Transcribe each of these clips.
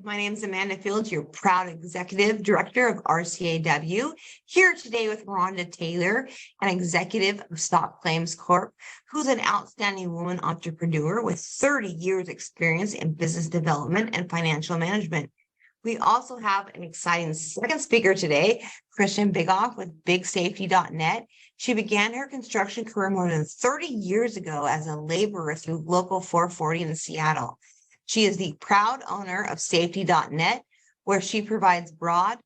my name is Amanda Fields, your proud Executive Director of RCAW, here today with Rhonda Taylor, an executive of Stock Claims Corp, who's an outstanding woman entrepreneur with 30 years experience in business development and financial management. We also have an exciting second speaker today, Kristen Bigoff with BigSafety.net. She began her construction career more than 30 years ago as a laborer through Local 440 in Seattle. She is the proud owner of Safety.net, where she provides broad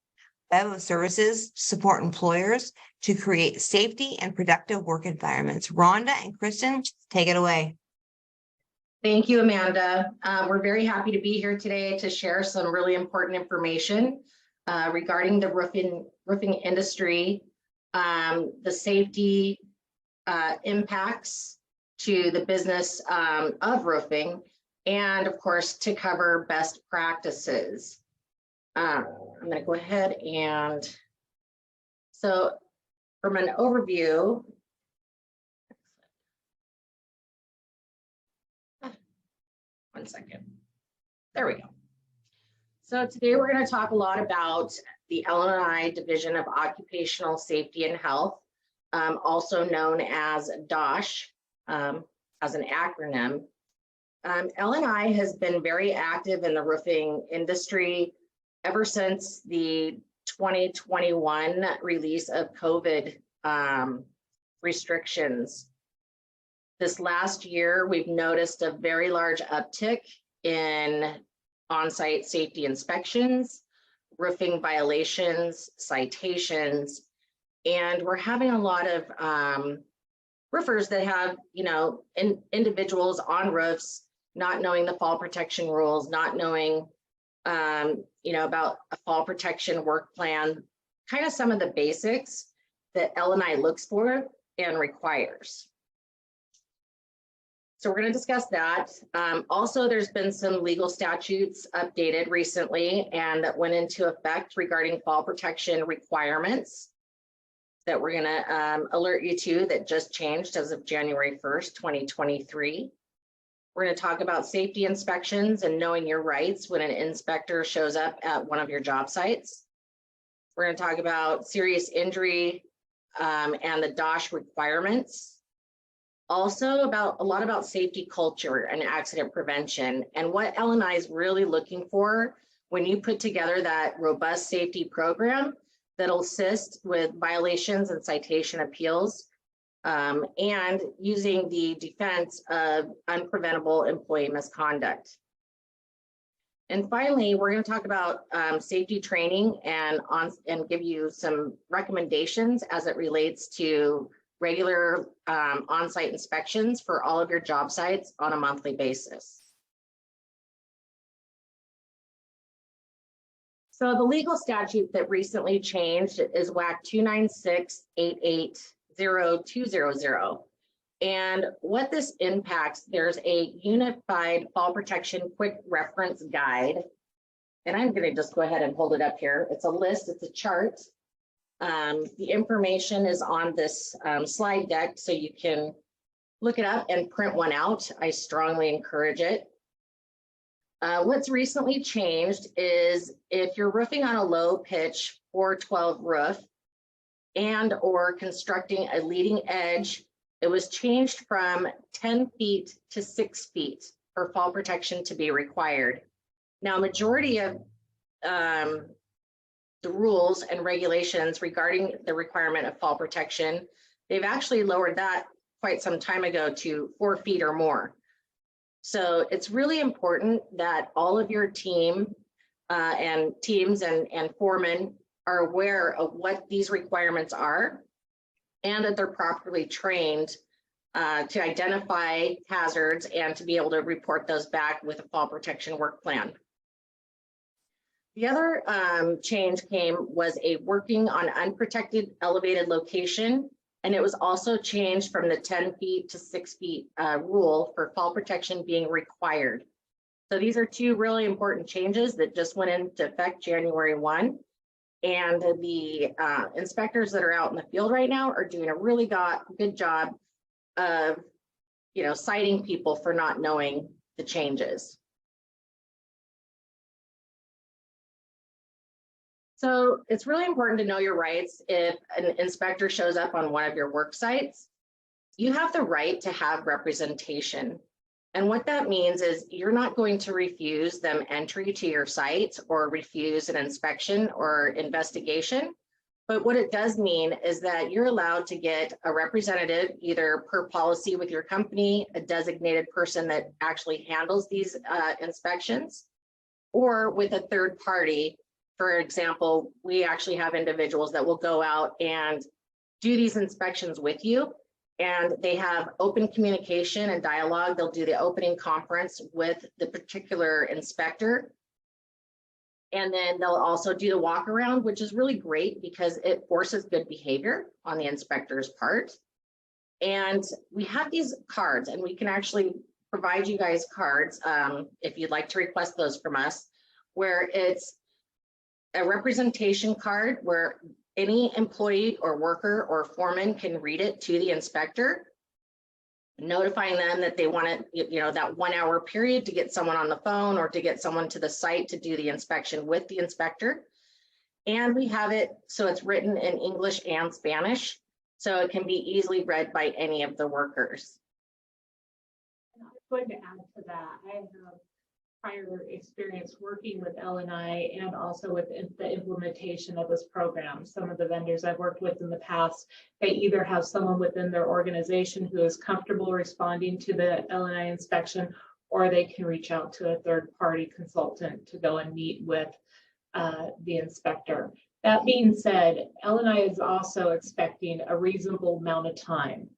web of services to support employers to create safety and productive work environments. Rhonda and Kristen, take it away. Thank you, Amanda. We're very happy to be here today to share some really important information regarding the roofing industry, the safety impacts to the business of roofing, and of course, to cover best practices. I'm going to go ahead and, so from an overview, one second, there we go. So today we're going to talk a lot about the L&I Division of Occupational Safety and Health, also known as DOSH, as an acronym. L&I has been very active in the roofing industry ever since the 2021 release of COVID restrictions. This last year, we've noticed a very large uptick in on-site safety inspections, roofing violations, citations, and we're having a lot of roofers that have, individuals on roofs not knowing the fall protection rules, not knowing, about a fall protection work plan, kind of some of the basics that L&I looks for and requires. So we're going to discuss that. Also, there's been some legal statutes updated recently and that went into effect regarding fall protection requirements that we're going to alert you to that just changed as of January 1st, 2023. We're going to talk about safety inspections and knowing your rights when an inspector shows up at one of your job sites. We're going to talk about serious injury and the DOSH requirements. Also a lot about safety culture and accident prevention and what L&I is really looking for when you put together that robust safety program that'll assist with violations and citation appeals and using the defense of unpreventable employee misconduct. And finally, we're going to talk about safety training and give you some recommendations as it relates to regular on-site inspections for all of your job sites on a monthly basis. So the legal statute that recently changed is WAC 296880200. And what this impacts, there's a unified fall protection quick reference guide. And I'm going to just go ahead and hold it up here. It's a list, it's a chart. The information is on this slide deck, so you can look it up and print one out. I strongly encourage it. What's recently changed is if you're roofing on a low pitch 412 roof and or constructing a leading edge, it was changed from 10 feet to 6 feet for fall protection to be required. Now, majority of the rules and regulations regarding the requirement of fall protection, they've actually lowered that quite some time ago to 4 feet or more. So it's really important that all of your team and teams and foremen are aware of what these requirements are and that they're properly trained to identify hazards and to be able to report those back with a fall protection work plan. The other change was a working on unprotected elevated location, and it was also changed from the 10 feet to 6 feet rule for fall protection being required. So these are two really important changes that just went into effect January 1. And the inspectors that are out in the field right now are doing a really good job of, citing people for not knowing the changes. So it's really important to know your rights. If an inspector shows up on one of your work sites, you have the right to have representation. And what that means is you're not going to refuse them entry to your site or refuse an inspection or investigation. But what it does mean is that you're allowed to get a representative, either per policy with your company, a designated person that actually handles these inspections, or with a third party. For example, we actually have individuals that will go out and do these inspections with you, and they have open communication and dialogue. They'll do the opening conference with the particular inspector. And then they'll also do the walk around, which is really great because it forces good behavior on the inspector's part. And we have these cards, and we can actually provide you guys cards if you'd like to request those from us, where it's a representation card where any employee or worker or foreman can read it to the inspector, notifying them that they want it, that 1 hour period to get someone on the phone or to get someone to the site to do the inspection with the inspector. And we have it so it's written in English and Spanish, so it can be easily read by any of the workers. I'm going to add to that. I have prior experience working with L&I and also with the implementation of this program. Some of the vendors I've worked with in the past, they either have someone within their organization who is comfortable responding to the L&I inspection, or they can reach out to a third-party consultant to go and meet with the inspector. That being said, L&I is also expecting a reasonable amount of time.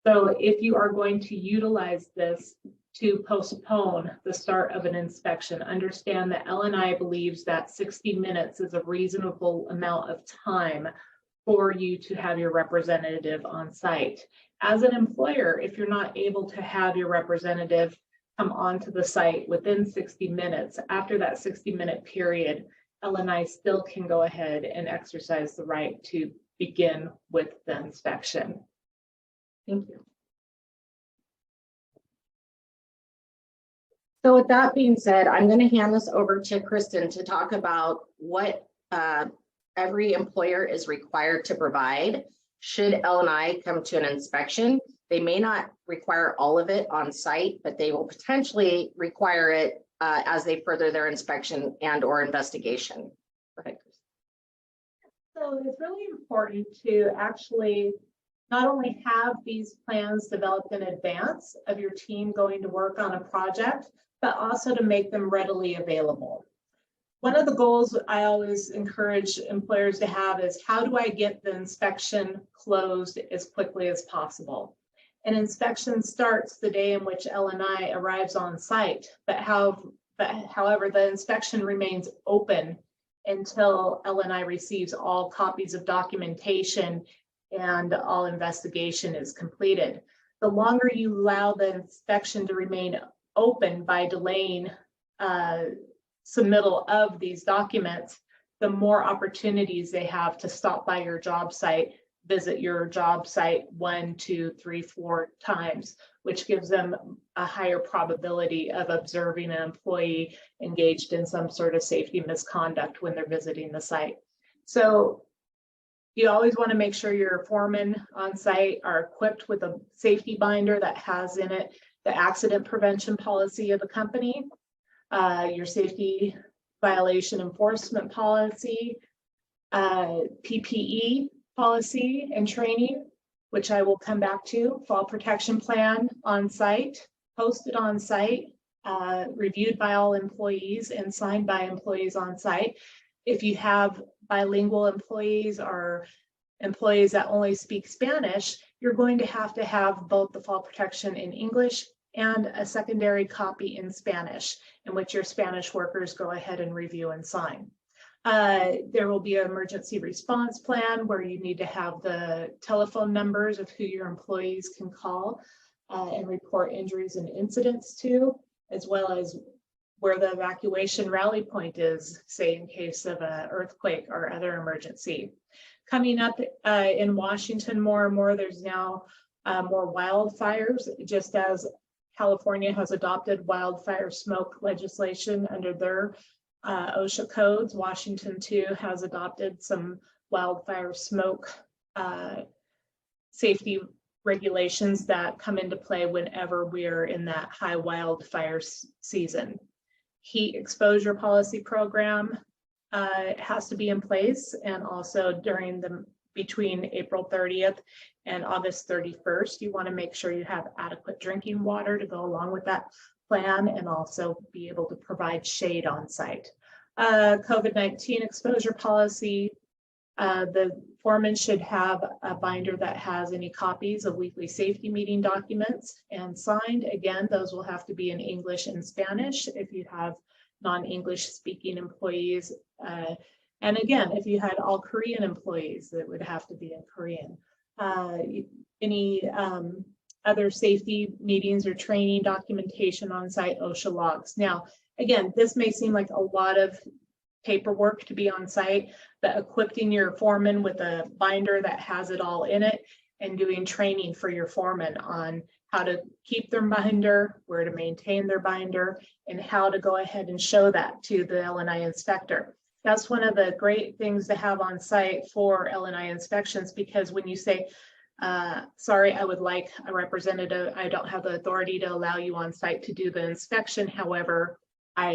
So if you are going to utilize this to postpone the start of an inspection, understand that L&I believes that 60 minutes is a reasonable amount of time for you to have your representative on site. As an employer, if you're not able to have your representative come onto the site within 60 minutes, after that 60-minute period, L&I still can go ahead and exercise the right to begin with the inspection. Thank you. So with that being said, I'm going to hand this over to Kristen to talk about what every employer is required to provide should L&I come to an inspection. They may not require all of it on site, but they will potentially require it as they further their inspection and or investigation. Go ahead, Kristen. So it's really important to actually not only have these plans developed in advance of your team going to work on a project, but also to make them readily available. One of the goals I always encourage employers to have is, how do I get the inspection closed as quickly as possible? An inspection starts the day in which L&I arrives on site, but however, the inspection remains open until L&I receives all copies of documentation and all investigation is completed. The longer you allow the inspection to remain open by delaying submittal of these documents, the more opportunities they have to stop by your job site, visit your job site 1, 2, 3, 4 times, which gives them a higher probability of observing an employee engaged in some sort of safety misconduct when they're visiting the site. So you always want to make sure your foremen on site are equipped with a safety binder that has in it the accident prevention policy of the company, your safety violation enforcement policy, PPE policy and training, which I will come back to, fall protection plan on site, posted on site, reviewed by all employees and signed by employees on site. If you have bilingual employees or employees that only speak Spanish, you're going to have both the fall protection in English and a secondary copy in Spanish, in which your Spanish workers go ahead and review and sign. There will be an emergency response plan where you need to have the telephone numbers of who your employees can call and report injuries and incidents to, as well as where the evacuation rally point is, say in case of an earthquake or other emergency. Coming up in Washington more and more, there's now more wildfires, just as California has adopted wildfire smoke legislation under their OSHA codes. Washington too has adopted some wildfire smoke safety regulations that come into play whenever we're in that high wildfire season. Heat exposure policy program has to be in place, and also between April 30th and August 31st, you want to make sure you have adequate drinking water to go along with that plan, and also be able to provide shade on site. COVID-19 exposure policy, the foreman should have a binder that has any copies of weekly safety meeting documents and signed. Again, those will have to be in English and Spanish if you have non-English speaking employees. And again, if you had all Korean employees, it would have to be in Korean. Any other safety meetings or training documentation on site, OSHA logs. Now, again, this may seem like a lot of paperwork to be on site, but equipping your foreman with a binder that has it all in it, and doing training for your foreman on how to keep their binder, where to maintain their binder, and how to go ahead and show that to the L&I inspector. That's one of the great things to have on site for L&I inspections, because when you say, sorry, I would like a representative, I don't have the authority to allow you on site to do the inspection. However,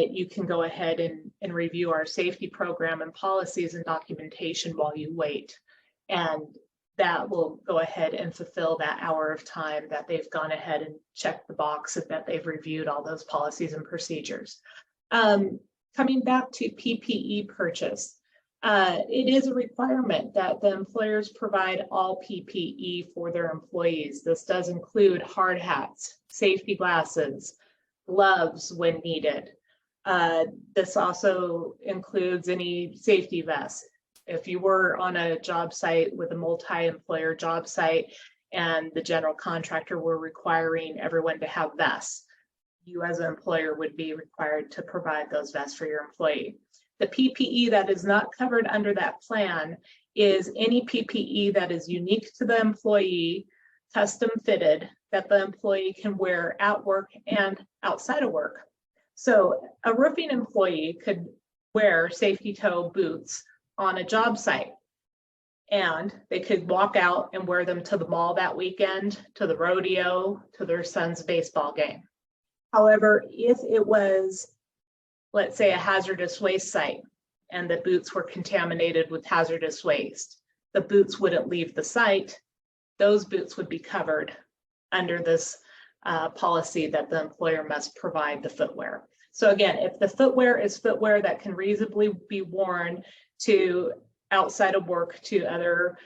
you can go ahead and review our safety program and policies and documentation while you wait. And that will go ahead and fulfill that hour of time that they've gone ahead and checked the box that they've reviewed all those policies and procedures. Coming back to PPE purchase, it is a requirement that the employers provide all PPE for their employees. This does include hard hats, safety glasses, gloves when needed. This also includes any safety vests. If you were on a job site with a multi-employer job site and the general contractor were requiring everyone to have vests, you as an employer would be required to provide those vests for your employee. The PPE that is not covered under that plan is any PPE that is unique to the employee, custom fitted, that the employee can wear at work and outside of work. So a roofing employee could wear safety toe boots on a job site, and they could walk out and wear them to the mall that weekend, to the rodeo, to their son's baseball game. However, if it was, let's say, a hazardous waste site and the boots were contaminated with hazardous waste, the boots wouldn't leave the site. Those boots would be covered under this policy that the employer must provide the footwear. So again, if the footwear is footwear that can reasonably be worn to outside of work, to other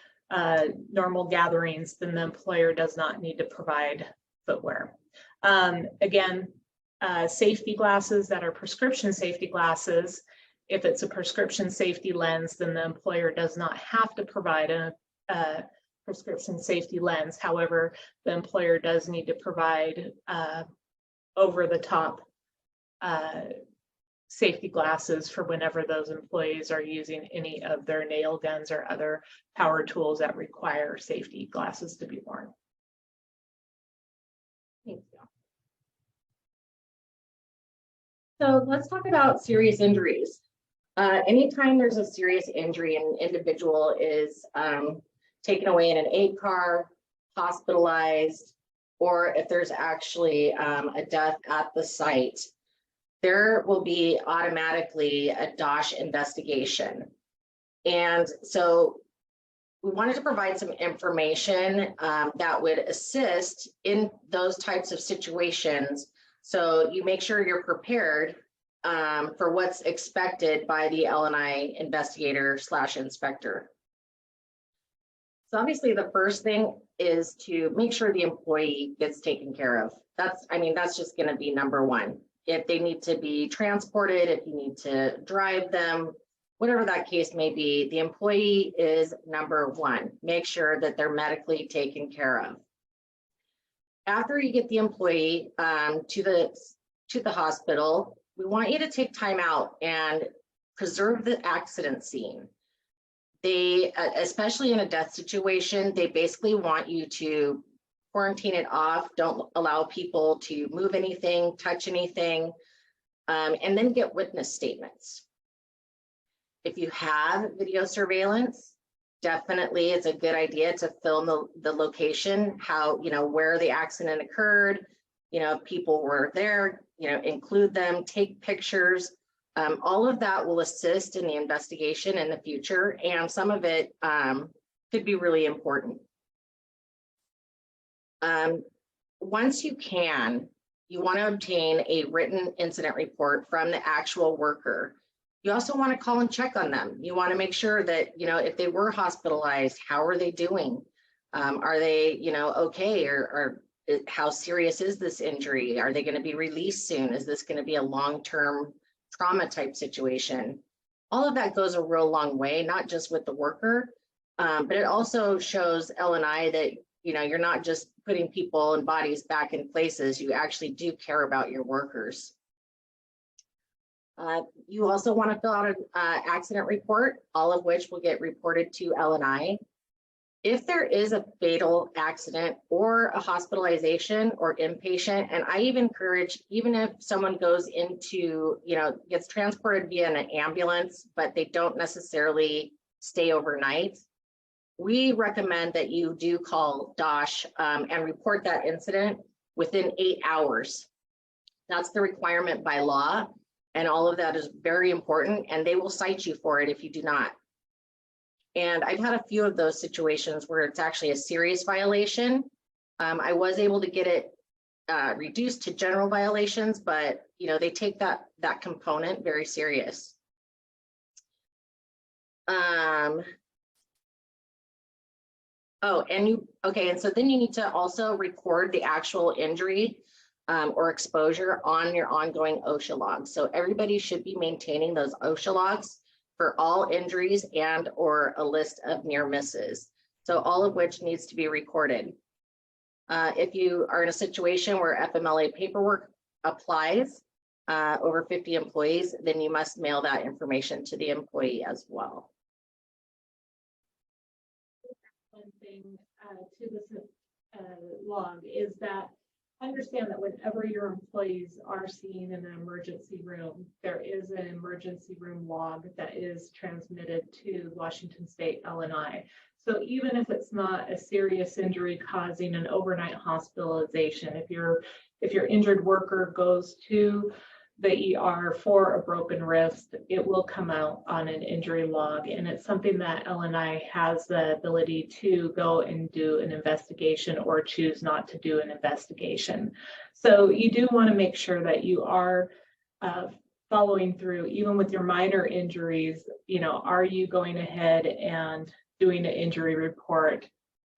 normal gatherings, then the employer does not need to provide footwear. Again, safety glasses that are prescription safety glasses, if it's a prescription safety lens, then the employer does not have to provide a prescription safety lens. However, the employer does need to provide over-the-top safety glasses for whenever those employees are using any of their nail guns or other power tools that require safety glasses to be worn. Thank you. So let's talk about serious injuries. Anytime there's a serious injury and an individual is taken away in an aid car, hospitalized, or if there's actually a death at the site, there will be automatically a DOSH investigation. And so we wanted to provide some information that would assist in those types of situations. So you make sure you're prepared for what's expected by the L&I investigator / inspector. So obviously the first thing is to make sure the employee gets taken care of. That's just going to be number one. If they need to be transported, if you need to drive them, whatever that case may be, the employee is number one. Make sure that they're medically taken care of. After you get the employee to the hospital, we want you to take time out and preserve the accident scene. They, especially in a death situation, they basically want you to quarantine it off. Don't allow people to move anything, touch anything, and then get witness statements. If you have video surveillance, definitely it's a good idea to film the location, how, where the accident occurred, if people were there, include them, take pictures. All of that will assist in the investigation in the future, and some of it could be really important. Once you want to obtain a written incident report from the actual worker. You also want to call and check on them. You want to make sure that, if they were hospitalized, how are they doing? Are they, okay? Or how serious is this injury? Are they going to be released soon? Is this going to be a long-term trauma type situation? All of that goes a real long way, not just with the worker, but it also shows L&I that, you're not just putting people and bodies back in places. You actually do care about your workers. You also want to fill out an accident report, all of which will get reported to L&I. If there is a fatal accident or a hospitalization or inpatient, and I even encourage, even if someone goes into, gets transported via an ambulance, but they don't necessarily stay overnight, we recommend that you do call DOSH and report that incident within 8 hours. That's the requirement by law. And all of that is very important, and they will cite you for it if you do not. And I've had a few of those situations where it's actually a serious violation. I was able to get it reduced to general violations, but they take that component very serious. And so then you need to also record the actual injury or exposure on your ongoing OSHA logs. So everybody should be maintaining those OSHA logs for all injuries and or a list of near misses. So all of which needs to be recorded. If you are in a situation where FMLA paperwork applies over 50 employees, then you must mail that information to the employee as well. One thing to this log is that understand that whenever your employees are seen in an emergency room, there is an emergency room log that is transmitted to Washington State L&I. So even if it's not a serious injury causing an overnight hospitalization, if your injured worker goes to the ER for a broken wrist, it will come out on an injury log, and it's something that L&I has the ability to go and do an investigation or choose not to do an investigation. So you do want to make sure that you are following through, even with your minor injuries. Are you going ahead and doing an injury report?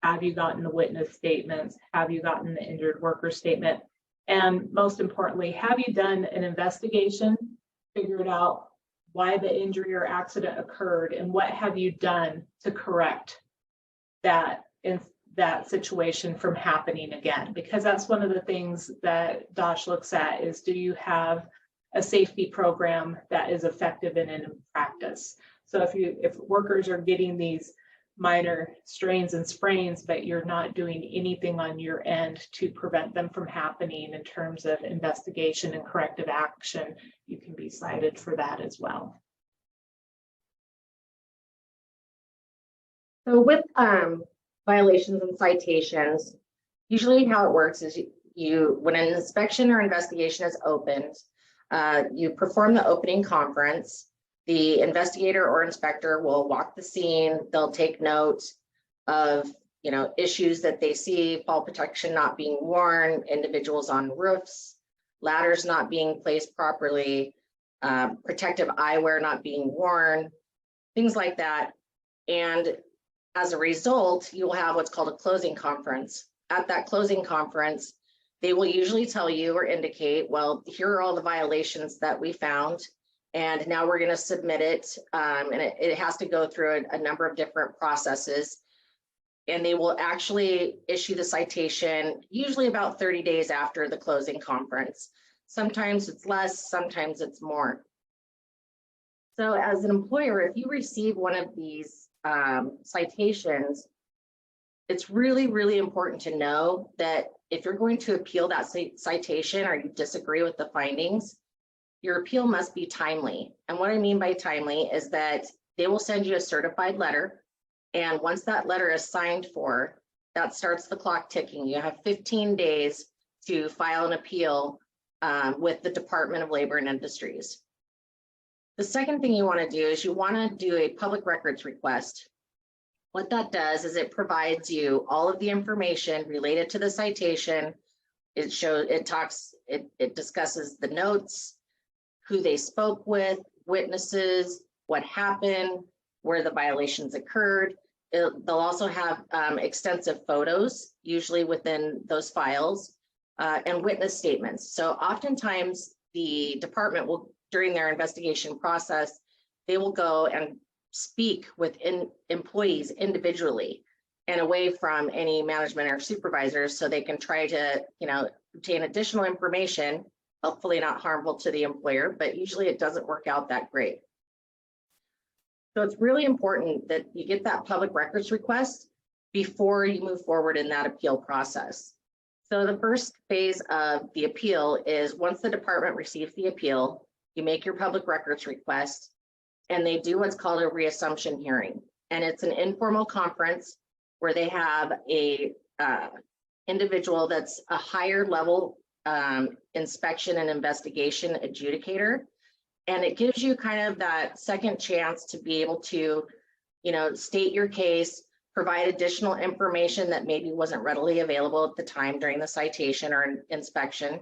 Have you gotten the witness statements? Have you gotten the injured worker statement? And most importantly, have you done an investigation, figured out why the injury or accident occurred, and what have you done to correct that situation from happening again? Because that's one of the things that DOSH looks at is, do you have a safety program that is effective and in practice? So if workers are getting these minor strains and sprains, but you're not doing anything on your end to prevent them from happening in terms of investigation and corrective action, you can be cited for that as well. So with violations and citations, usually how it works is when an inspection or investigation is opened, you perform the opening conference. The investigator or inspector will walk the scene. They'll take note of, issues that they see: fall protection not being worn, individuals on roofs, ladders not being placed properly, protective eyewear not being worn, things like that. And as a result, you will have what's called a closing conference. At that closing conference, they will usually tell you or indicate, well, here are all the violations that we found, and now we're going to submit it, and it has to go through a number of different processes, and they will actually issue the citation usually about 30 days after the closing conference. Sometimes it's less, sometimes it's more. So as an employer, if you receive one of these citations, it's really, really important to know that if you're going to appeal that citation or you disagree with the findings, your appeal must be timely. And what I mean by timely is that they will send you a certified letter. And once that letter is signed for, that starts the clock ticking. You have 15 days to file an appeal with the Department of Labor and Industries. The second thing you want to do is you want to do a public records request. What that does is it provides you all of the information related to the citation. It discusses the notes, who they spoke with, witnesses, what happened, where the violations occurred. They'll also have extensive photos, usually within those files, and witness statements. So oftentimes the department will, during their investigation process, they will go and speak with employees individually and away from any management or supervisors, so they can try to, obtain additional information, hopefully not harmful to the employer, but usually it doesn't work out that great. So it's really important that you get that public records request before you move forward in that appeal process. So the first phase of the appeal is once the department receives the appeal, you make your public records request, and they do what's called a reassumption hearing. And it's an informal conference where they have a individual that's a higher level inspection and investigation adjudicator. And it gives you kind of that second chance to be able to, state your case, provide additional information that maybe wasn't readily available at the time during the citation or inspection,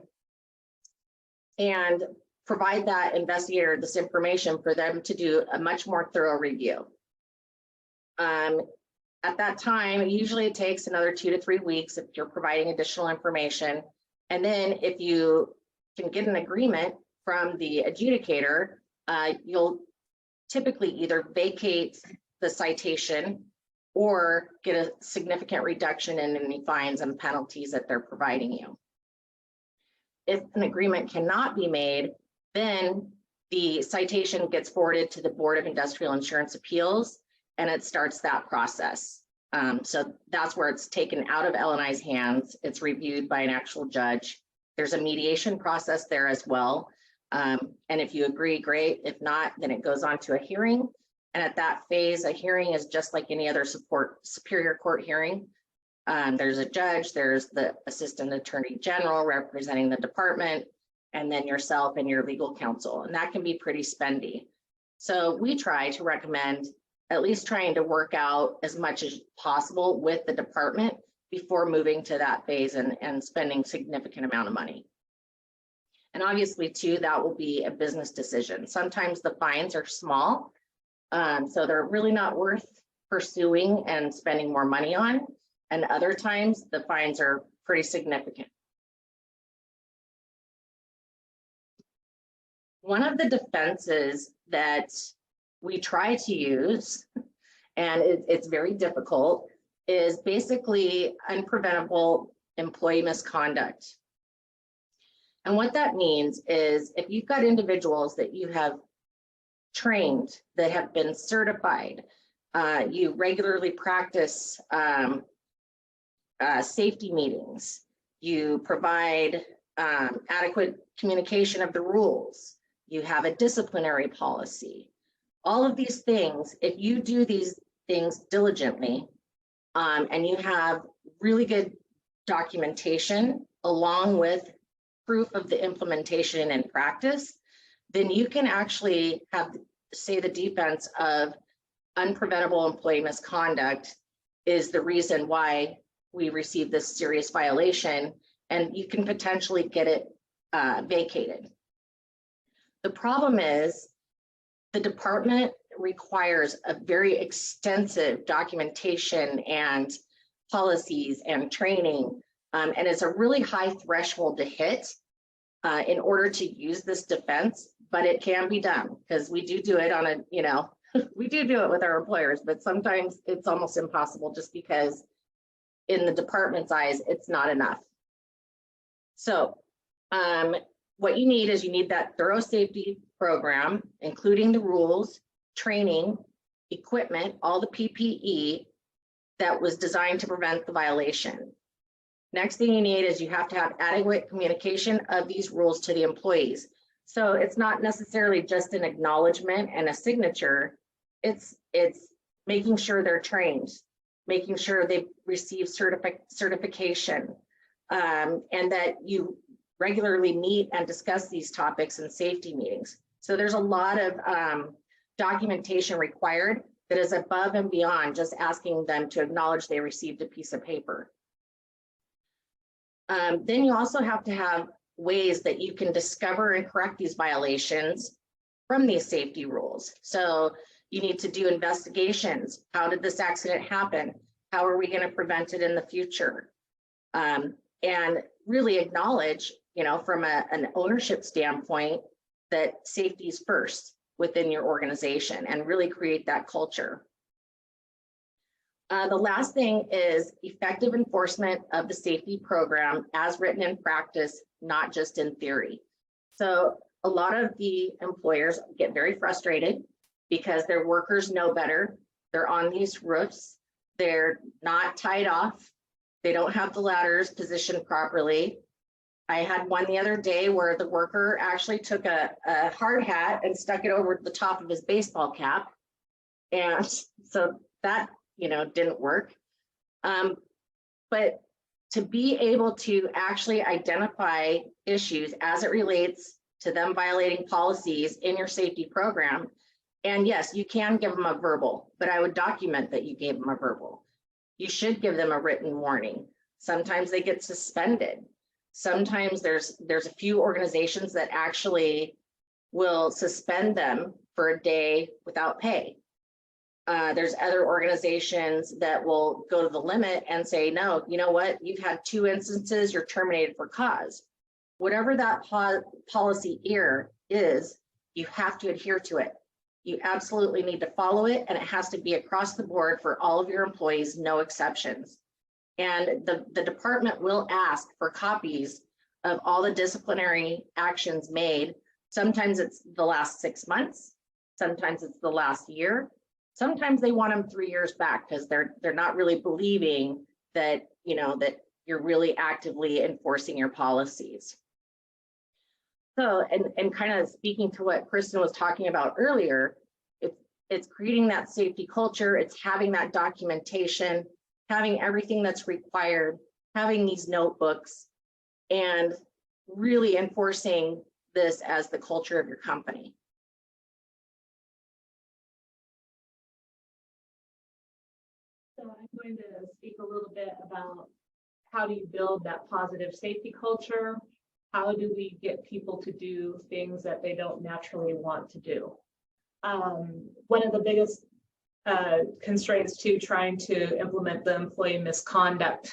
and provide that investigator this information for them to do a much more thorough review. At that time, usually it takes another 2 to 3 weeks if you're providing additional information. And then if you can get an agreement from the adjudicator, you'll typically either vacate the citation or get a significant reduction in any fines and penalties that they're providing you. If an agreement cannot be made, then the citation gets forwarded to the Board of Industrial Insurance Appeals, and it starts that process. So that's where it's taken out of L&I's hands. It's reviewed by an actual judge. There's a mediation process there as well. And if you agree, great. If not, then it goes on to a hearing. And at that phase, a hearing is just like any other superior court hearing. There's a judge, there's the assistant attorney general representing the department, and then yourself and your legal counsel. And that can be pretty spendy. So we try to recommend at least trying to work out as much as possible with the department before moving to that phase and spending significant amount of money. And obviously too, that will be a business decision. Sometimes the fines are small, so they're really not worth pursuing and spending more money on. And other times the fines are pretty significant. One of the defenses that we try to use, and it's very difficult, is basically unpreventable employee misconduct. And what that means is if you've got individuals that you have trained, that have been certified, you regularly practice safety meetings, you provide adequate communication of the rules, you have a disciplinary policy. All of these things, if you do these things diligently, and you have really good documentation along with proof of the implementation and practice, then you can actually have, say, the defense of unpreventable employee misconduct is the reason why we received this serious violation, and you can potentially get it vacated. The problem is the department requires a very extensive documentation and policies and training, and it's a really high threshold to hit in order to use this defense, but it can be done because we do it on a, we do it with our employers, but sometimes it's almost impossible just because in the department's eyes, it's not enough. So what you need is you need that thorough safety program, including the rules, training, equipment, all the PPE that was designed to prevent the violation. Next thing you need is you have to have adequate communication of these rules to the employees. So it's not necessarily just an acknowledgement and a signature. It's making sure they're trained, making sure they receive certification, and that you regularly meet and discuss these topics in safety meetings. So there's a lot of documentation required that is above and beyond just asking them to acknowledge they received a piece of paper. Then you also have to have ways that you can discover and correct these violations from these safety rules. So you need to do investigations. How did this accident happen? How are we going to prevent it in the future? And really acknowledge, you know, from an ownership standpoint, that safety is first within your organization and really create that culture. The last thing is effective enforcement of the safety program as written in practice, not just in theory. So a lot of the employers get very frustrated because their workers know better. They're on these roofs. They're not tied off. They don't have the ladders positioned properly. I had one the other day where the worker actually took a hard hat and stuck it over the top of his baseball cap. And so that, you know, didn't work. But to be able to actually identify issues as it relates to them violating policies in your safety program, and yes, you can give them a verbal, but I would document that you gave them a verbal. You should give them a written warning. Sometimes they get suspended. Sometimes there's a few organizations that actually will suspend them for a day without pay. There's other organizations that will go to the limit and say, no, you know what? You've had 2 instances, you're terminated for cause. Whatever that policy is, you have to adhere to it. You absolutely need to follow it, and it has to be across the board for all of your employees, no exceptions. And the department will ask for copies of all the disciplinary actions made. Sometimes it's the last 6 months. Sometimes it's the last year. Sometimes they want them 3 years back because they're not really believing that, you know, that you're really actively enforcing your policies. So, and kind of speaking to what Kristen was talking about earlier, it's creating that safety culture. It's having that documentation, having everything that's required, having these notebooks, and really enforcing this as the culture of your company. So I'm going to speak a little bit about how do you build that positive safety culture? How do we get people to do things that they don't naturally want to do? One of the biggest constraints to trying to implement the employee misconduct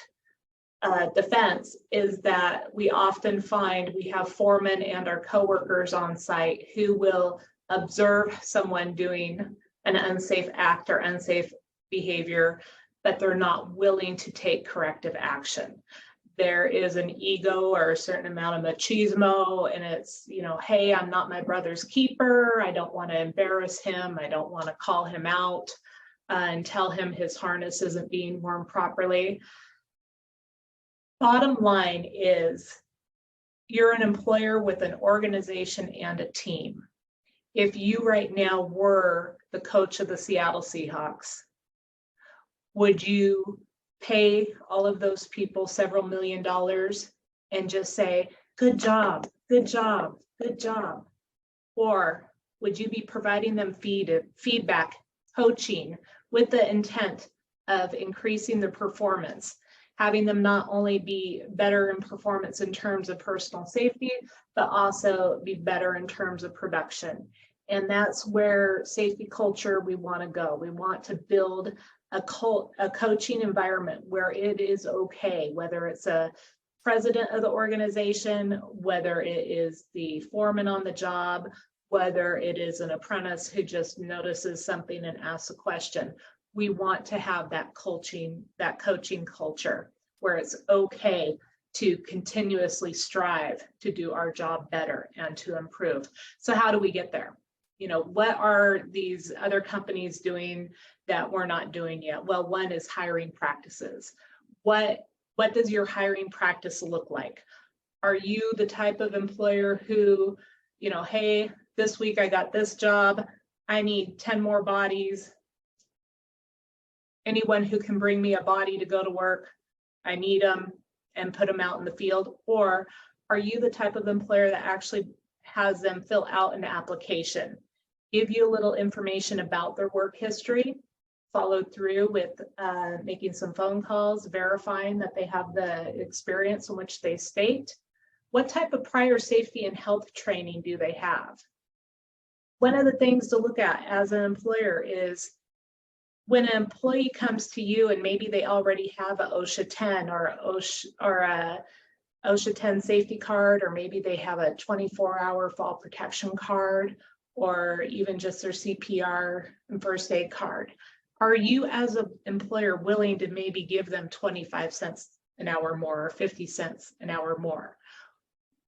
defense is that we often find we have foremen and our coworkers on site who will observe someone doing an unsafe act or unsafe behavior, but they're not willing to take corrective action. There is an ego or a certain amount of machismo, and it's, you know, hey, I'm not my brother's keeper. I don't want to embarrass him. I don't want to call him out and tell him his harness isn't being worn properly. Bottom line is, you're an employer with an organization and a team. If you right now were the coach of the Seattle Seahawks, would you pay all of those people several $1 million and just say, good job, good job, good job? Or would you be providing them feedback, coaching with the intent of increasing their performance, having them not only be better in performance in terms of personal safety, but also be better in terms of production? And that's where safety culture we want to go. We want to build a coaching environment where it is okay, whether it's a president of the organization, whether it is the foreman on the job, whether it is an apprentice who just notices something and asks a question. We want to have that coaching culture where it's okay to continuously strive to do our job better and to improve. So how do we get there? You know, what are these other companies doing that we're not doing yet? Well, one is hiring practices. What does your hiring practice look like? Are you the type of employer who you know, hey, this week I got this job. I need 10 more bodies. Anyone who can bring me a body to go to work, I need them, and put them out in the field? Or are you the type of employer that actually has them fill out an application, give you a little information about their work history, followed through with making some phone calls, verifying that they have the experience in which they state? What type of prior safety and health training do they have? One of the things to look at as an employer is when an employee comes to you and maybe they already have a OSHA 10 or a OSHA 10 safety card, or maybe they have a 24-hour fall protection card, or even just their CPR and first aid card. Are you as an employer willing to maybe give them 25 cents an hour more or 50 cents an hour more?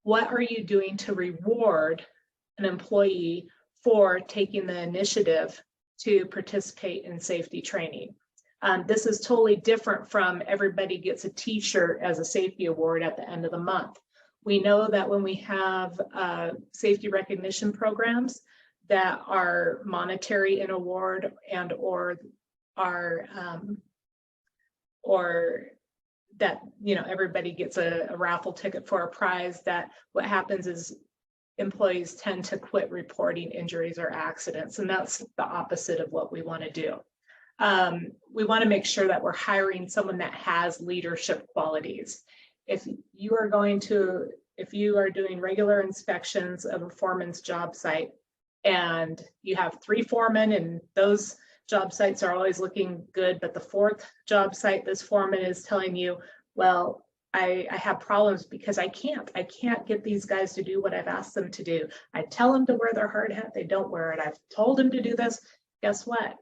What are you doing to reward an employee for taking the initiative to participate in safety training? This is totally different from everybody gets a t-shirt as a safety award at the end of the month. We know that when we have safety recognition programs that are monetary in award and or are or that, you know, everybody gets a raffle ticket for a prize, that what happens is employees tend to quit reporting injuries or accidents, and that's the opposite of what we want to do. We want to make sure that we're hiring someone that has leadership qualities. If you are doing regular inspections of a foreman's job site and you have 3 foremen and those job sites are always looking good, but the 4th job site, this foreman is telling you, well, I have problems because I can't get these guys to do what I've asked them to do. I tell them to wear their hard hat, they don't wear it. I've told them to do this. Guess what?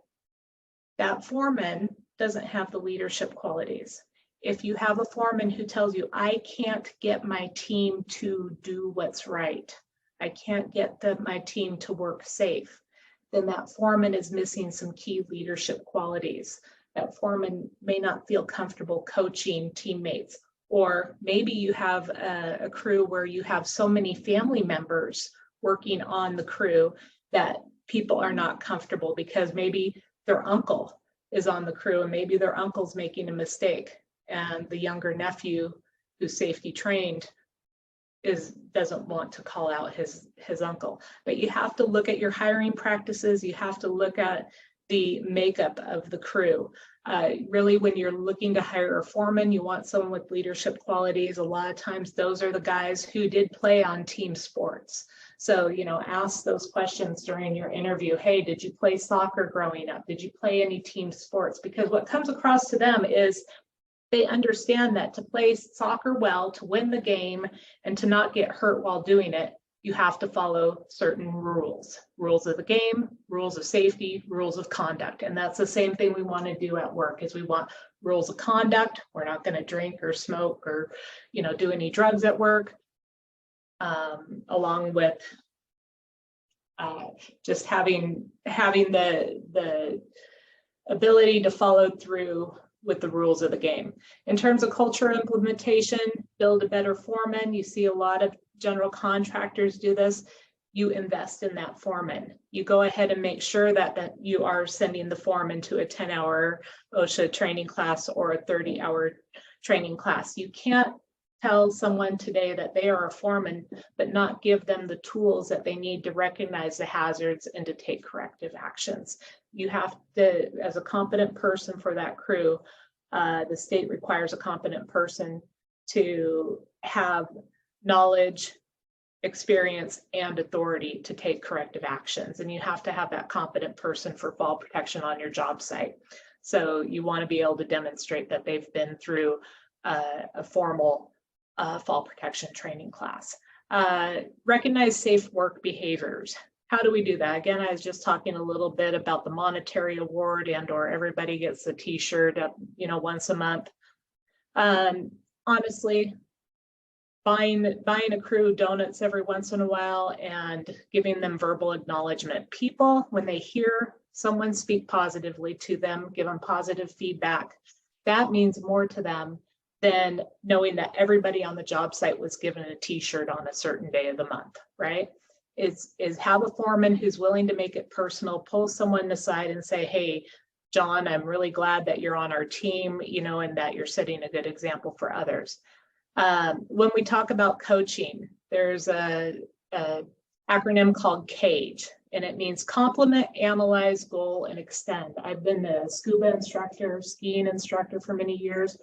That foreman doesn't have the leadership qualities. If you have a foreman who tells you, I can't get my team to do what's right, I can't get my team to work safe, then that foreman is missing some key leadership qualities. That foreman may not feel comfortable coaching teammates. Or maybe you have a crew where you have so many family members working on the crew that people are not comfortable because maybe their uncle is on the crew and maybe their uncle's making a mistake and the younger nephew who's safety trained doesn't want to call out his uncle. But you have to look at your hiring practices. You have to look at the makeup of the crew. Really, when you're looking to hire a foreman, you want someone with leadership qualities. A lot of times those are the guys who did play on team sports. So, you know, ask those questions during your interview. Hey, did you play soccer growing up? Did you play any team sports? Because what comes across to them is they understand that to play soccer well, to win the game, and to not get hurt while doing it, you have to follow certain rules of the game, rules of safety, rules of conduct. And that's the same thing we want to do at work, is we want rules of conduct. We're not going to drink or smoke or, you know, do any drugs at work, along with just having the ability to follow through with the rules of the game. In terms of culture implementation, build a better foreman. You see a lot of general contractors do this. You invest in that foreman. You go ahead and make sure that you are sending the foreman to a 10-hour OSHA training class or a 30-hour training class. You can't tell someone today that they are a foreman, but not give them the tools that they need to recognize the hazards and to take corrective actions. You have to, as a competent person for that crew, the state requires a competent person to have knowledge, experience, and authority to take corrective actions. And you have to have that competent person for fall protection on your job site. So you want to be able to demonstrate that they've been through a formal fall protection training class. Recognize safe work behaviors. How do we do that? Again, I was just talking a little bit about the monetary award and or everybody gets a t-shirt, you know, once a month. Honestly, buying a crew donuts every once in a while and giving them verbal acknowledgement. People, when they hear someone speak positively to them, give them positive feedback, that means more to them than knowing that everybody on the job site was given a t-shirt on a certain day of the month, right? is have a foreman who's willing to make it personal, pull someone aside and say, hey, John, I'm really glad that you're on our team, you know, and that you're setting a good example for others. When we talk about coaching, there's a acronym called CAGE, and it means complement, analyze, goal, and extend. I've been a scuba instructor, skiing instructor for many years.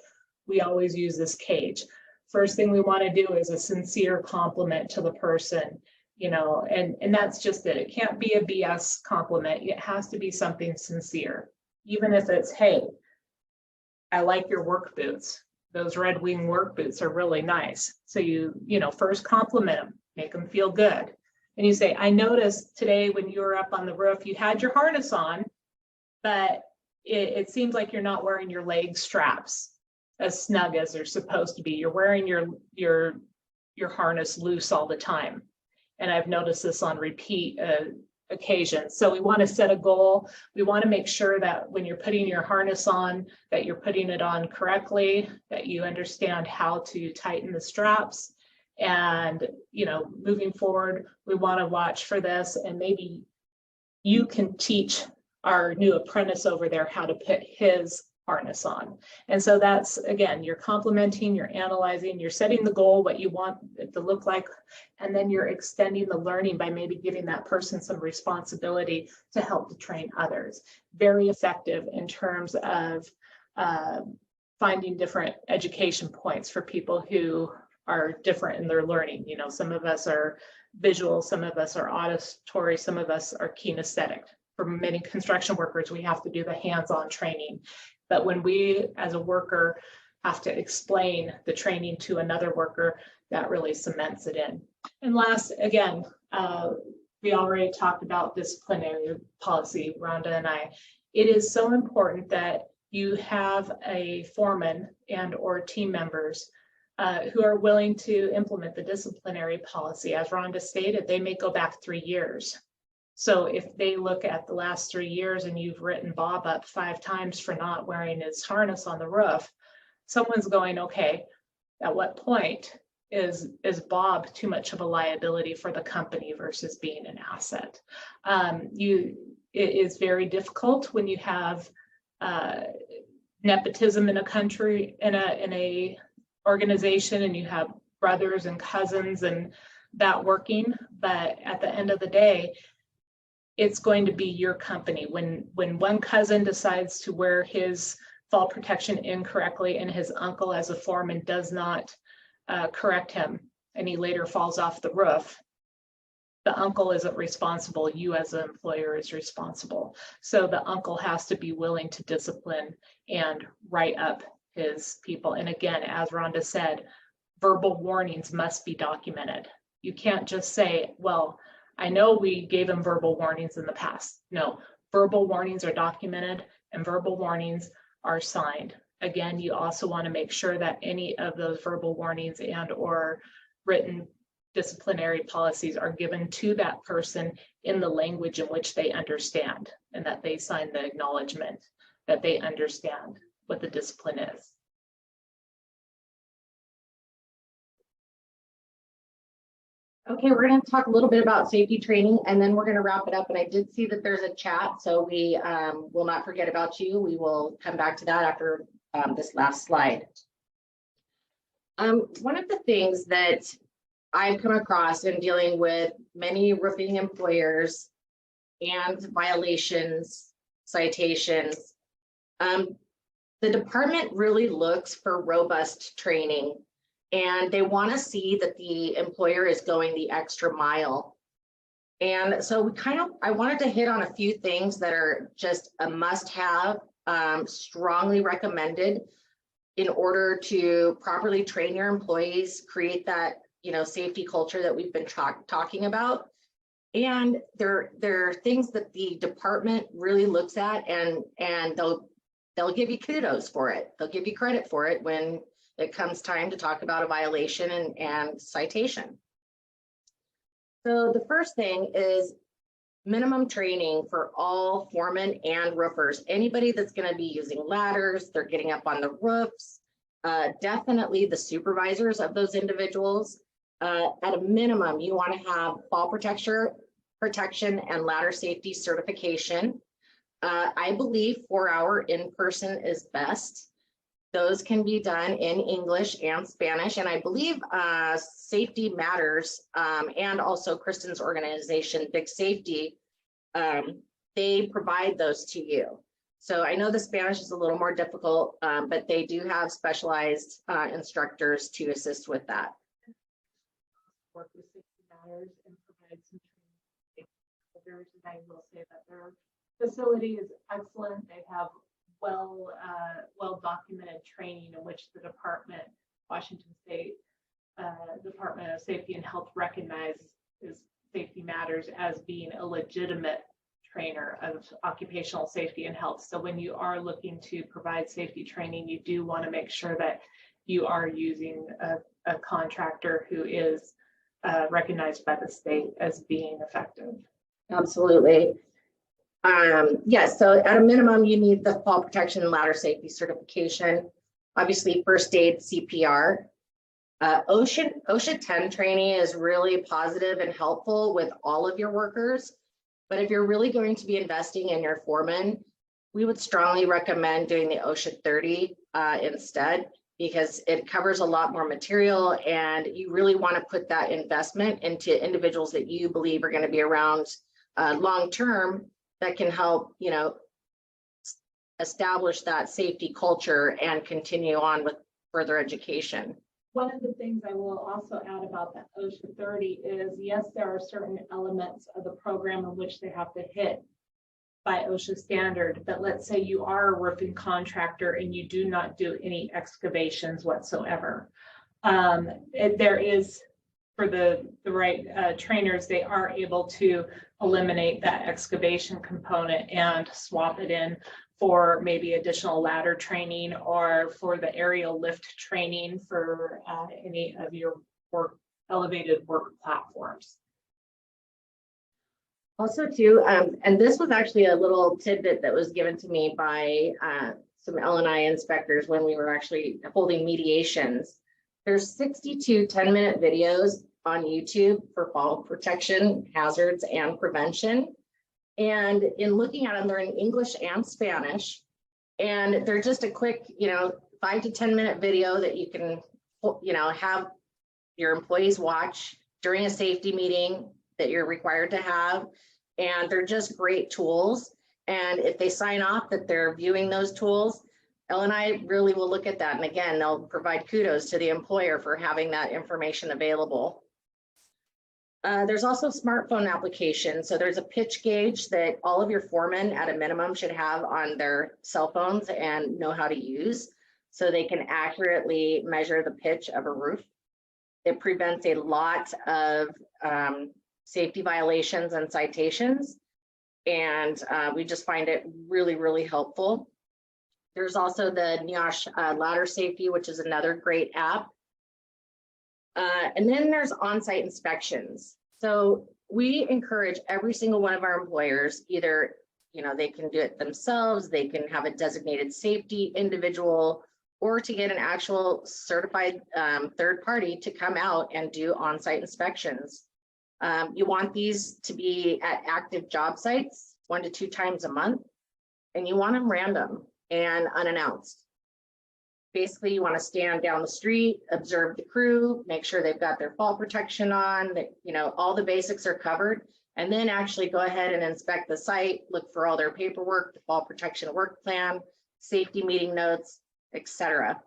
We always use this CAGE. First thing we want to do is a sincere compliment to the person, you know, and that's just it. It can't be a BS compliment. It has to be something sincere. Even if it's, hey, I like your work boots. Those Red Wing work boots are really nice. So you know, first compliment them, make them feel good. And you say, I noticed today when you were up on the roof, you had your harness on, but it seems like you're not wearing your leg straps as snug as they're supposed to be. You're wearing your harness loose all the time. And I've noticed this on repeat occasions. So we want to set a goal. We want to make sure that when you're putting your harness on, that you're putting it on correctly, that you understand how to tighten the straps. And, you know, moving forward, we want to watch for this, and maybe you can teach our new apprentice over there how to put his harness on. And so that's, again, you're complimenting, you're analyzing, you're setting the goal, what you want it to look like, and then you're extending the learning by maybe giving that person some responsibility to help to train others. Very effective in terms of finding different education points for people who are different in their learning. You know, some of us are visual, some of us are auditory, some of us are kinesthetic. For many construction workers, we have to do the hands-on training. But when we, as a worker, have to explain the training to another worker, that really cements it in. And last, again, we already talked about disciplinary policy, Rhonda and I. It is so important that you have a foreman and or team members who are willing to implement the disciplinary policy. As Rhonda stated, they may go back 3 years. So if they look at the last 3 years and you've written Bob up 5 times for not wearing his harness on the roof, someone's going, okay, at what point is Bob too much of a liability for the company versus being an asset? It is very difficult when you have nepotism in a country, in a organization, and you have brothers and cousins and that working. But at the end of the day, it's going to be your company. When one cousin decides to wear his fall protection incorrectly and his uncle as a foreman does not correct him and he later falls off the roof, the uncle isn't responsible. You as an employer is responsible. So the uncle has to be willing to discipline and write up his people. And again, as Rhonda said, verbal warnings must be documented. You can't just say, well, I know we gave them verbal warnings in the past. No, verbal warnings are documented and verbal warnings are signed. Again, you also want to make sure that any of those verbal warnings and or written disciplinary policies are given to that person in the language in which they understand, and that they sign the acknowledgement that they understand what the discipline is. Okay, we're going to talk a little bit about safety training, and then we're going to wrap it up. And I did see that there's a chat, so we will not forget about you. We will come back to that after this last slide. One of the things that I've come across in dealing with many roofing employers and violations, citations, the department really looks for robust training. And they want to see that the employer is going the extra mile. And so I wanted to hit on a few things that are just a must-have, strongly recommended in order to properly train your employees, create that, you know, safety culture that we've been talking about. And there are things that the department really looks at, and they'll give you kudos for it. They'll give you credit for it when it comes time to talk about a violation and citation. So the first thing is minimum training for all foremen and roofers. Anybody that's going to be using ladders, they're getting up on the roofs, definitely the supervisors of those individuals. At a minimum, you want to have fall protection and ladder safety certification. I believe 4-hour in-person is best. Those can be done in English and Spanish. And I believe Safety Matters and also Kristen's organization, BigSafety, they provide those to you. So I know the Spanish is a little more difficult, but they do have specialized instructors to assist with that. Work with Safety Matters and provide some training. And I will say that their facility is excellent. They have well documented training in which the Washington State Department of Safety and Health recognizes Safety Matters as being a legitimate trainer of occupational safety and health. So when you are looking to provide safety training, you do want to make sure that you are using a contractor who is recognized by the state as being effective. Absolutely. Yes, so at a minimum, you need the fall protection and ladder safety certification, obviously first aid, CPR. OSHA 10 training is really positive and helpful with all of your workers. But if you're really going to be investing in your foreman, we would strongly recommend doing the OSHA 30 instead, because it covers a lot more material and you really want to put that investment into individuals that you believe are going to be around long-term that can help, you know, establish that safety culture and continue on with further education. One of the things I will also add about that OSHA 30 is, yes, there are certain elements of the program in which they have to hit by OSHA standard, but let's say you are a roofing contractor and you do not do any excavations whatsoever. There is, for the right trainers, they are able to eliminate that excavation component and swap it in for maybe additional ladder training or for the aerial lift training for any of your elevated work platforms. Also too, and this was actually a little tidbit that was given to me by some L&I inspectors when we were actually holding mediations. There's 62 10-minute videos on YouTube for fall protection, hazards, and prevention. And in looking at them, they're in English and Spanish. And they're just a quick, 5 to 10-minute video that you can, have your employees watch during a safety meeting that you're required to have. And they're just great tools. And if they sign off that they're viewing those tools, L&I really will look at that. And again, they'll provide kudos to the employer for having that information available. There's also smartphone applications. So there's a pitch gauge that all of your foremen at a minimum should have on their cell phones and know how to use so they can accurately measure the pitch of a roof. It prevents a lot of safety violations and citations. And we just find it really, really helpful. There's also the NIOSH ladder safety, which is another great app. And then there's on-site inspections. So we encourage every single one of our employers, either, they can do it themselves, they can have a designated safety individual, or to get an actual certified third party to come out and do on-site inspections. You want these to be at active job sites 1 to 2 times a month, and you want them random and unannounced. Basically, you want to stand down the street, observe the crew, make sure they've got their fall protection on, that all the basics are covered, and then actually go ahead and inspect the site, look for all their paperwork, the fall protection work plan, safety meeting notes, etc.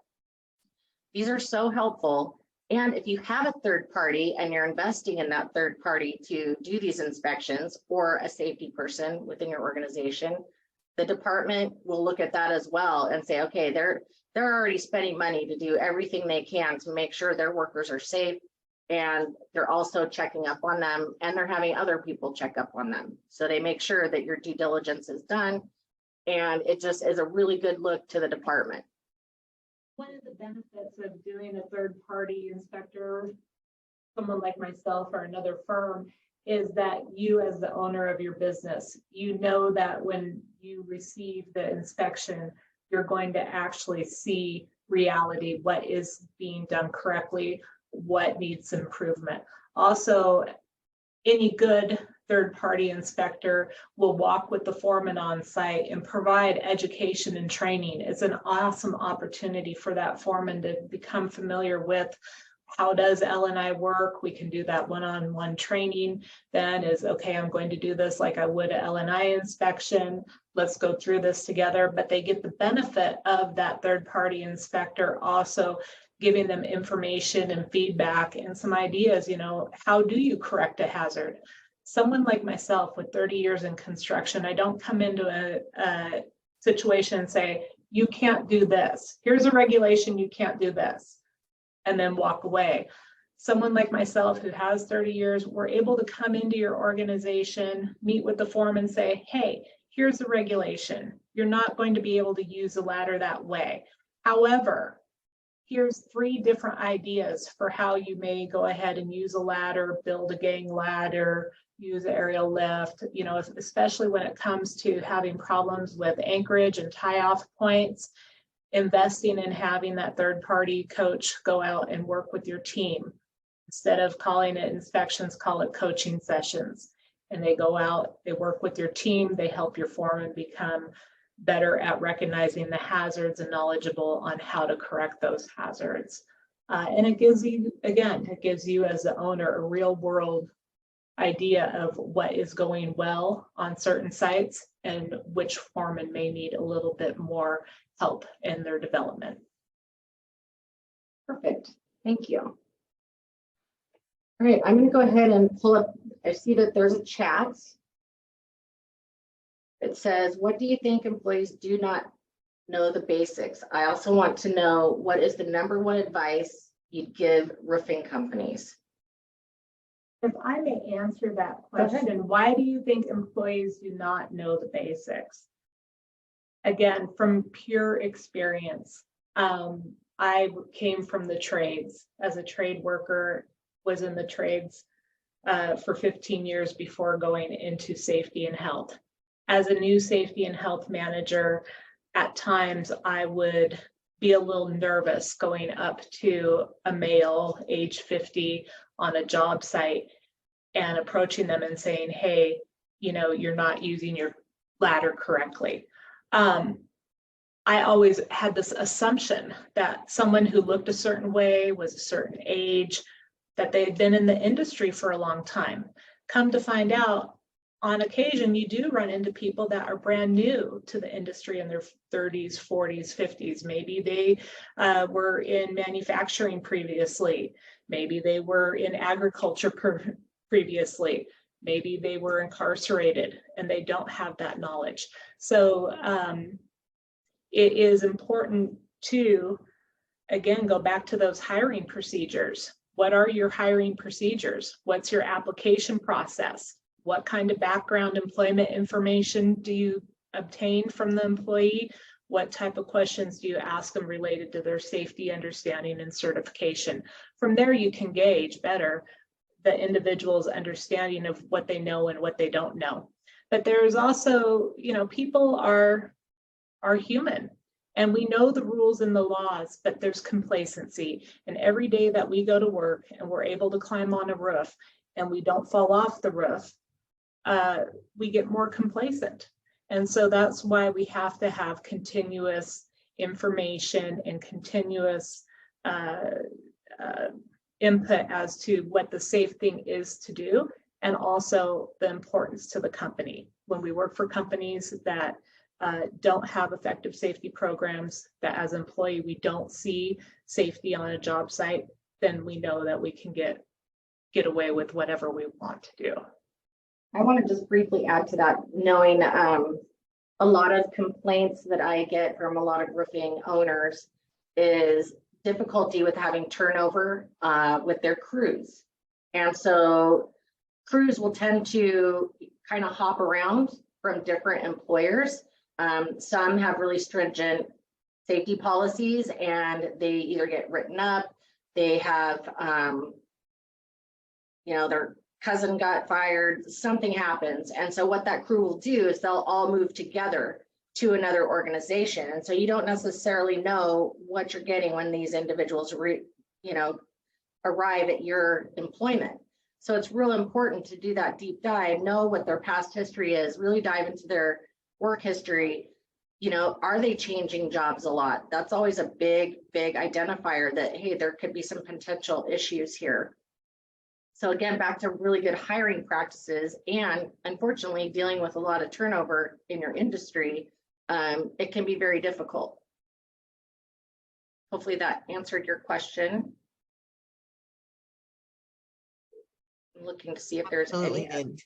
These are so helpful. And if you have a third party and you're investing in that third party to do these inspections, or a safety person within your organization, the department will look at that as well and say, okay, they're already spending money to do everything they can to make sure their workers are safe, and they're also checking up on them, and they're having other people check up on them. So they make sure that your due diligence is done, and it just is a really good look to the department. One of the benefits of doing a third-party inspector, someone like myself or another firm, is that you, as the owner of your business, you know that when you receive the inspection, you're going to actually see reality, what is being done correctly, what needs improvement. Also, any good third-party inspector will walk with the foreman on site and provide education and training. It's an awesome opportunity for that foreman to become familiar with how does L&I work. We can do that one-on-one training. Then is, okay, I'm going to do this like I would an L&I inspection. Let's go through this together. But they get the benefit of that third-party inspector also giving them information and feedback and some ideas, you know, how do you correct a hazard? Someone like myself with 30 years in construction, I don't come into a situation and say, you can't do this. Here's a regulation, you can't do this, and then walk away. Someone like myself who has 30 years, we're able to come into your organization, meet with the foreman and say, hey, here's the regulation. You're not going to be able to use a ladder that way. However, here's 3 different ideas for how you may go ahead and use a ladder, build a gang ladder, use aerial lift, you know, especially when it comes to having problems with anchorage and tie-off points, investing in having that third-party coach go out and work with your team. Instead of calling it inspections, call it coaching sessions. And they go out, they work with your team, they help your foreman become better at recognizing the hazards and knowledgeable on how to correct those hazards. And it gives you, again, it gives you as the owner a real world idea of what is going well on certain sites and which foreman may need a little bit more help in their development. Perfect. Thank you. All right, I'm going to go ahead and pull up. I see that there's a chat. It says, what do you think employees do not know the basics? I also want to know what is the #1 advice you'd give roofing companies? If I may answer that question, why do you think employees do not know the basics? Again, from pure experience, I came from the trades as a trade worker, was in the trades for 15 years before going into safety and health. As a new safety and health manager, at times I would be a little nervous going up to a male age 50 on a job site and approaching them and saying, hey, you know, you're not using your ladder correctly. I always had this assumption that someone who looked a certain way, was a certain age, that they had been in the industry for a long time. Come to find out, on occasion, you do run into people that are brand new to the industry in their 30s, 40s, 50s. Maybe they were in manufacturing previously. Maybe they were in agriculture previously. Maybe they were incarcerated and they don't have that knowledge. So it is important to, again, go back to those hiring procedures. What are your hiring procedures? What's your application process? What kind of background employment information do you obtain from the employee? What type of questions do you ask them related to their safety understanding and certification? From there, you can gauge better the individual's understanding of what they know and what they don't know. But there is also, you know, people are human. And we know the rules and the laws, but there's complacency. And every day that we go to work and we're able to climb on a roof and we don't fall off the roof, we get more complacent. And so that's why we have to have continuous information and continuous input as to what the safe thing is to do, and also the importance to the company. When we work for companies that don't have effective safety programs, that as an employee we don't see safety on a job site, then we know that we can get away with whatever we want to do. I want to just briefly add to that, knowing a lot of complaints that I get from a lot of roofing owners is difficulty with having turnover with their crews. And so crews will tend to kind of hop around from different employers. Some have really stringent safety policies and they either get written up, they have, you know, their cousin got fired, something happens. And so what that crew will do is they'll all move together to another organization. And so you don't necessarily know what you're getting when these individuals, you know, arrive at your employment. So it's real important to do that deep dive, know what their past history is, really dive into their work history. You know, are they changing jobs a lot? That's always a big identifier that, hey, there could be some potential issues here. So again, back to really good hiring practices, and unfortunately dealing with a lot of turnover in your industry, it can be very difficult. Hopefully that answered your question. I'm looking to see if there's Absolutely any. did.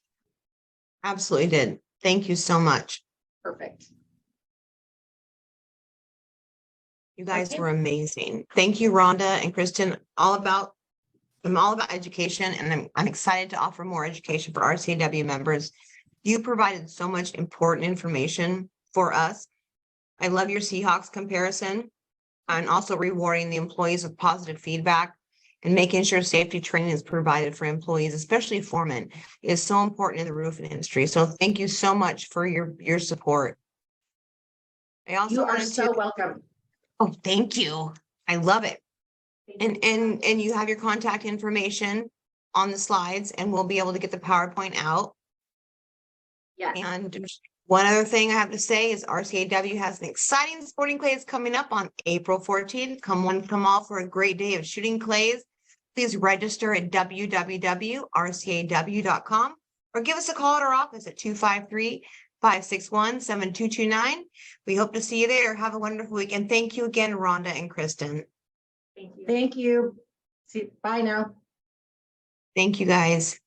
Absolutely did. Thank you so much. Perfect. You guys Okay. were amazing. Thank you, Rhonda and Kristen. I'm all about education, and I'm excited to offer more education for RCAW members. You provided so much important information for us. I love your Seahawks comparison, and also rewarding the employees with positive feedback and making sure safety training is provided for employees, especially foremen, is so important in the roofing industry. So thank you so much for your support. I also You are wanted so to, welcome. oh, thank you. I love it. And you have your contact information on the slides, and we'll be able to get the PowerPoint out. Yes. And one other thing I have to say is RCAW has an exciting sporting clays coming up on April 14th. Come one, come all for a great day of shooting clays. Please register at www.rcaw.com or give us a call at our office at 253-561-7229. We hope to see you there. Have a wonderful weekend. Thank you again, Rhonda and Kristen. Thank you. Thank you. See, bye now. Thank you, guys.